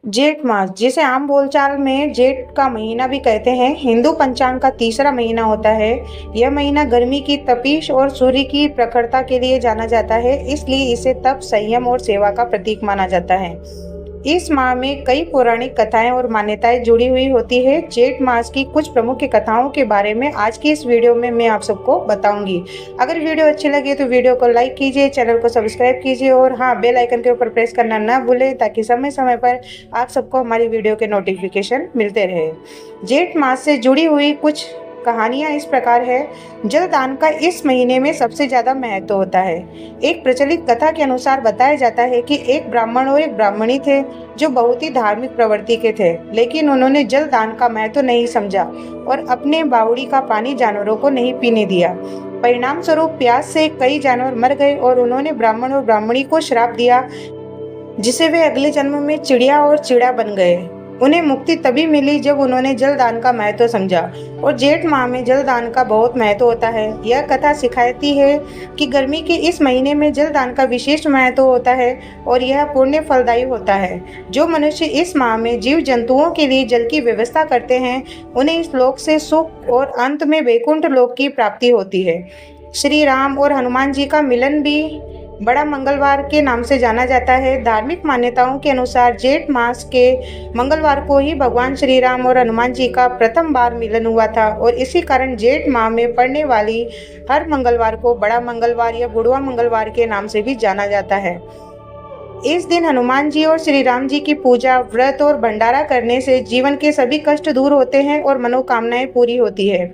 जेठ मास, जिसे आम बोलचाल में जेठ का महीना भी कहते हैं, हिंदू पंचांग का तीसरा महीना होता है। यह महीना गर्मी की तपिश और सूर्य की प्रखरता के लिए जाना जाता है, इसलिए इसे तप, संयम और सेवा का प्रतीक माना जाता है। इस माह में कई पौराणिक कथाएं और मान्यताएं जुड़ी हुई होती है। जेठ मास की कुछ प्रमुख कथाओं के बारे में आज की इस वीडियो में मैं आप सबको बताऊंगी। अगर वीडियो अच्छी लगे तो वीडियो को लाइक कीजिए, चैनल को सब्सक्राइब कीजिए और हाँ, बेल आइकन के ऊपर प्रेस करना ना भूलें ताकि समय समय पर आप सबको हमारी वीडियो के नोटिफिकेशन मिलते रहे। जेठ मास से जुड़ी हुई कुछ कहानियां इस प्रकार है। जलदान का इस महीने में सबसे ज्यादा महत्व होता है। एक प्रचलित कथा के अनुसार बताया जाता है कि एक ब्राह्मण और एक ब्राह्मणी थे जो बहुत ही धार्मिक प्रवृत्ति के थे, लेकिन उन्होंने जलदान का महत्व नहीं समझा और अपने बावड़ी का पानी जानवरों को नहीं पीने दिया। परिणाम स्वरूप प्यास से कई जानवर मर गए और उन्होंने ब्राह्मण और ब्राह्मणी को श्राप दिया, जिसे वे अगले जन्म में चिड़िया और चिड़ा बन गए। उन्हें मुक्ति तभी मिली जब उन्होंने जलदान का महत्व समझा और जेठ माह में जलदान का बहुत महत्व होता है। यह कथा सिखाती है कि गर्मी के इस महीने में जलदान का विशेष महत्व होता है और यह पुण्य फलदायी होता है। जो मनुष्य इस माह में जीव जंतुओं के लिए जल की व्यवस्था करते हैं, उन्हें इस लोक से सुख और अंत में वैकुंठ लोक की प्राप्ति होती है। श्री राम और हनुमान जी का मिलन भी बड़ा मंगलवार के नाम से जाना जाता है। धार्मिक मान्यताओं के अनुसार जेठ मास के मंगलवार को ही भगवान श्री राम और हनुमान जी का प्रथम बार मिलन हुआ था और इसी कारण जेठ माह में पड़ने वाली हर मंगलवार को बड़ा मंगलवार या बुढ़वा मंगलवार के नाम से भी जाना जाता है। इस दिन हनुमान जी और श्री राम जी की पूजा, व्रत और भंडारा करने से जीवन के सभी कष्ट दूर होते हैं और मनोकामनाएं पूरी होती है।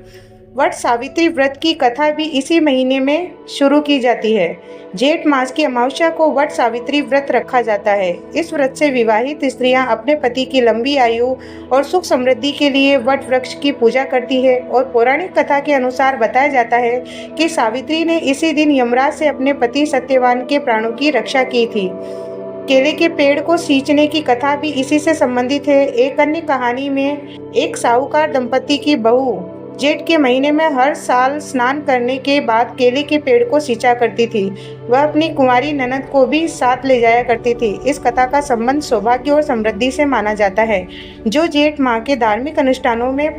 वट सावित्री व्रत की कथा भी इसी महीने में शुरू की जाती है। जेठ मास की अमावस्या को वट सावित्री व्रत रखा जाता है। इस व्रत से विवाहित स्त्रियां अपने पति की लंबी आयु और सुख समृद्धि के लिए वट वृक्ष की पूजा करती है और पौराणिक कथा के अनुसार बताया जाता है कि सावित्री ने इसी दिन यमराज से अपने पति सत्यवान के प्राणों की रक्षा की थी। केले के पेड़ को सींचने की कथा भी इसी से संबंधित है। एक अन्य कहानी में एक साहूकार दंपति की बहू जेठ के महीने में हर साल स्नान करने के बाद केले के पेड़ को सींचा करती थी। वह अपनी कुंवारी ननद को भी साथ ले जाया करती थी। इस कथा का संबंध सौभाग्य और समृद्धि से माना जाता है, जो जेठ माह के धार्मिक अनुष्ठानों में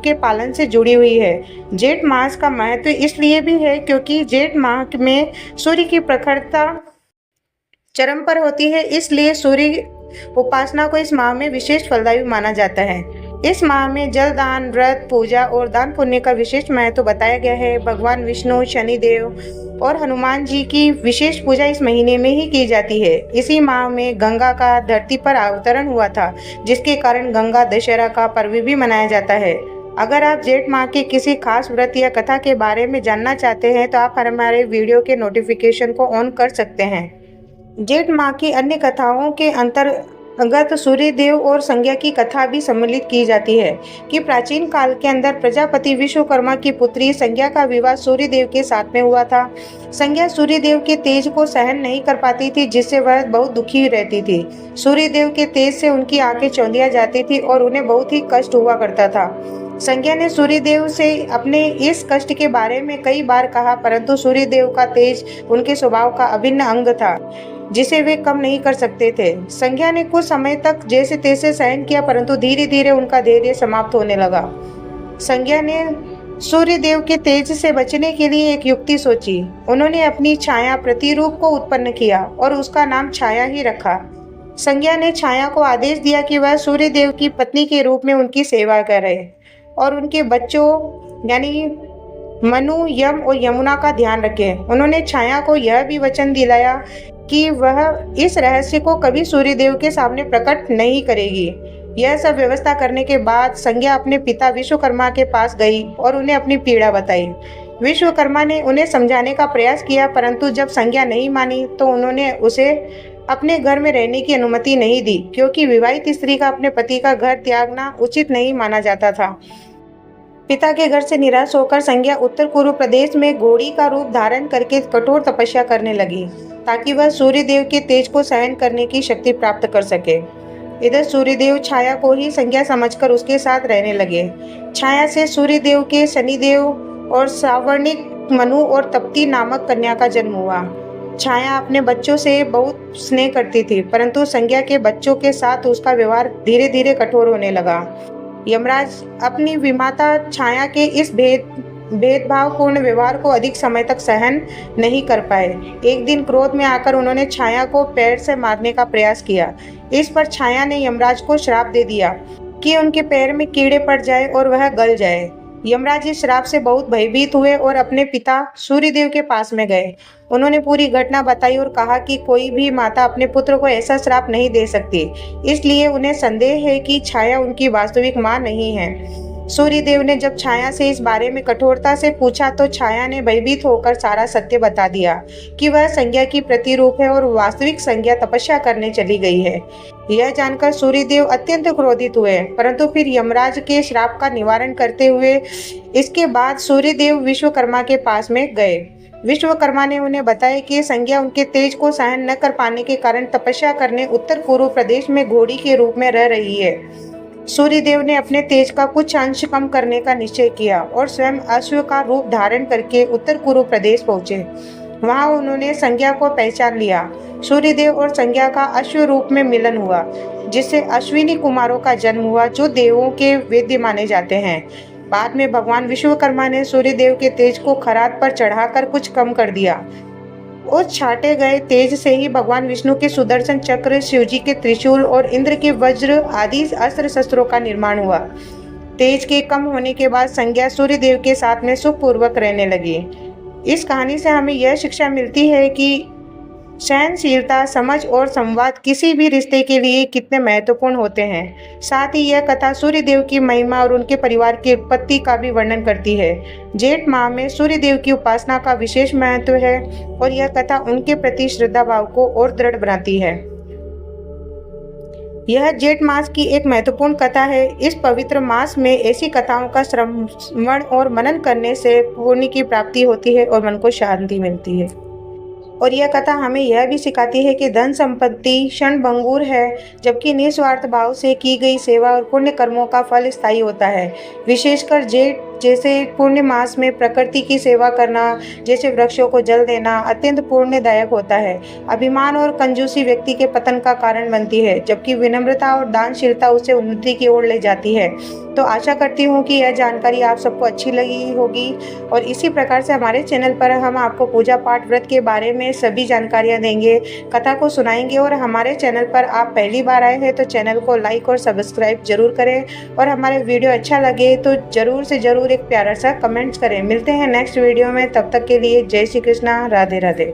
के पालन से जुड़ी हुई है। जेठ मास का महत्व इसलिए भी है क्योंकि जेठ माह में सूर्य की प्रखरता चरम पर होती है, इसलिए सूर्य उपासना को इस माह में विशेष फलदायी माना जाता है। इस माह में जलदान, व्रत, पूजा और दान पुण्य का विशेष महत्व बताया गया है। भगवान विष्णु, शनिदेव और हनुमान जी की विशेष पूजा इस महीने में ही की जाती है। इसी माह में गंगा का धरती पर अवतरण हुआ था, जिसके कारण गंगा दशहरा का पर्व भी मनाया जाता है। अगर आप जेठ माह के किसी खास व्रत या कथा के बारे में जानना चाहते हैं तो आप हमारे वीडियो के नोटिफिकेशन को ऑन कर सकते हैं। जेठ माह की अन्य कथाओं के अंतर्गत सूर्यदेव और संज्ञा की कथा भी सम्मिलित की जाती है कि प्राचीन काल के अंदर प्रजापति विश्वकर्मा की पुत्री संज्ञा का विवाह सूर्यदेव के साथ में हुआ था। संज्ञा सूर्यदेव के तेज को सहन नहीं कर पाती थी, जिससे वह बहुत दुखी रहती थी। सूर्यदेव के तेज से उनकी आंखें चौंधिया जाती थी और उन्हें बहुत ही कष्ट हुआ करता था। संज्ञा ने सूर्यदेव से अपने इस कष्ट के बारे में कई बार कहा, परंतु सूर्यदेव का तेज उनके स्वभाव का अभिन्न अंग था, जिसे वे कम नहीं कर सकते थे। संज्ञा ने कुछ समय तक जैसे तैसे सहन किया, परंतु धीरे धीरे उनका धैर्य समाप्त होने लगा। संज्ञा ने सूर्यदेव के तेज से बचने के लिए एक युक्ति सोची। उन्होंने अपनी छाया प्रतिरूप को उत्पन्न किया और उसका नाम छाया ही रखा। संज्ञा ने छाया को आदेश दिया कि वह सूर्यदेव की पत्नी के रूप में उनकी सेवा करे और उनके बच्चों यानी मनु, यम और यमुना का ध्यान रखे। उन्होंने छाया को यह भी वचन दिलाया कि वह इस रहस्य को कभी सूर्यदेव के सामने प्रकट नहीं करेगी। यह सब व्यवस्था करने के बाद संज्ञा अपने पिता विश्वकर्मा के पास गई और उन्हें अपनी पीड़ा बताई। विश्वकर्मा ने उन्हें समझाने का प्रयास किया, परंतु जब संज्ञा नहीं मानी तो उन्होंने उसे अपने घर में रहने की अनुमति नहीं दी, क्योंकि विवाहित स्त्री का अपने पति का घर त्यागना उचित नहीं माना जाता था। पिता के घर से निराश होकर संज्ञा उत्तर पूर्व प्रदेश में घोड़ी का रूप धारण करके कठोर तपस्या करने लगी, ताकि वह सूर्यदेव के तेज को सहन करने की शक्ति प्राप्त कर सके। इधर सूर्यदेव छाया को ही संज्ञा समझकर उसके साथ रहने लगे। छाया से सूर्यदेव के शनिदेव और सावर्णिक, मनु और तप्ती नामक कन्या का जन्म हुआ। छाया अपने बच्चों से बहुत स्नेह करती थी, परंतु संज्ञा के बच्चों के साथ उसका व्यवहार धीरे धीरे कठोर होने लगा। यमराज अपनी विमाता छाया के इस भेदभावपूर्ण व्यवहार को अधिक समय तक सहन नहीं कर पाए। एक दिन क्रोध में आकर उन्होंने छाया को पैर से मारने का प्रयास किया। इस पर छाया ने यमराज को श्राप दे दिया कि उनके पैर में कीड़े पड़ जाए और वह गल जाए। यमराज इस श्राप से बहुत भयभीत हुए और अपने पिता सूर्यदेव के पास में गए। उन्होंने पूरी घटना बताई और कहा कि कोई भी माता अपने पुत्र को ऐसा श्राप नहीं दे सकती, इसलिए उन्हें संदेह है कि छाया उनकी वास्तविक मां नहीं है। सूर्यदेव ने जब छाया से इस बारे में कठोरता से पूछा तो छाया ने भयभीत होकर सारा सत्य बता दिया कि वह संज्ञा की प्रतिरूप है और वास्तविक संज्ञा तपस्या करने चली गई है। यह जानकर सूर्यदेव अत्यंत क्रोधित हुए, परंतु फिर यमराज के श्राप का निवारण करते हुए इसके बाद सूर्यदेव विश्वकर्मा के पास में गए। विश्वकर्मा ने उन्हें बताया कि संज्ञा उनके तेज को सहन न कर पाने के कारण तपस्या करने उत्तर पूर्व प्रदेश में घोड़ी के रूप में रह रही है। सूर्यदेव ने अपने तेज का कुछ अंश कम करने का निश्चय किया और स्वयं अश्व का रूप धारण करके उत्तर पूर्व प्रदेश पहुंचे। वहां उन्होंने संज्ञा को पहचान लिया। सूर्यदेव और संज्ञा का अश्व रूप में मिलन हुआ, जिससे अश्विनी कुमारों का जन्म हुआ, जो देवों के वेद्य माने जाते हैं। बाद में भगवान विश्वकर्मा ने सूर्यदेव के तेज को खरात पर चढ़ाकर कुछ कम कर दिया। उस छाटे गए तेज से ही भगवान विष्णु के सुदर्शन चक्र, शिवजी के त्रिशूल और इंद्र के वज्र आदि अस्त्र शस्त्रों का निर्माण हुआ। तेज के कम होने के बाद संज्ञा सूर्यदेव के साथ में सुखपूर्वक रहने लगी। इस कहानी से हमें यह शिक्षा मिलती है कि सहनशीलता, समझ और संवाद किसी भी रिश्ते के लिए कितने महत्वपूर्ण होते हैं। साथ ही यह कथा सूर्यदेव की महिमा और उनके परिवार की उत्पत्ति का भी वर्णन करती है। जेठ माह में सूर्यदेव की उपासना का विशेष महत्व है और यह कथा उनके प्रति श्रद्धा भाव को और दृढ़ बनाती है। यह जेठ मास की एक महत्वपूर्ण कथा है। इस पवित्र मास में ऐसी कथाओं का श्रवण और मनन करने से पुण्य की प्राप्ति होती है और मन को शांति मिलती है। और यह कथा हमें यह भी सिखाती है कि धन संपत्ति क्षणभंगुर है, जबकि निस्वार्थ भाव से की गई सेवा और पुण्य कर्मों का फल स्थायी होता है। विशेषकर जेठ जैसे पुण्य मास में प्रकृति की सेवा करना, जैसे वृक्षों को जल देना, अत्यंत पुण्यदायक होता है। अभिमान और कंजूसी व्यक्ति के पतन का कारण बनती है, जबकि विनम्रता और दानशीलता उसे उन्नति की ओर ले जाती है। तो आशा करती हूँ कि यह जानकारी आप सबको अच्छी लगी होगी और इसी प्रकार से हमारे चैनल पर हम आपको पूजा पाठ व्रत के बारे में सभी जानकारियाँ देंगे, कथा को सुनाएंगे। और हमारे चैनल पर आप पहली बार आए हैं तो चैनल को लाइक और सब्सक्राइब जरूर करें और हमारे वीडियो अच्छा लगे तो जरूर से जरूर एक प्यारा सा कमेंट्स करें। मिलते हैं नेक्स्ट वीडियो में, तब तक के लिए जय श्री कृष्णा, राधे राधे।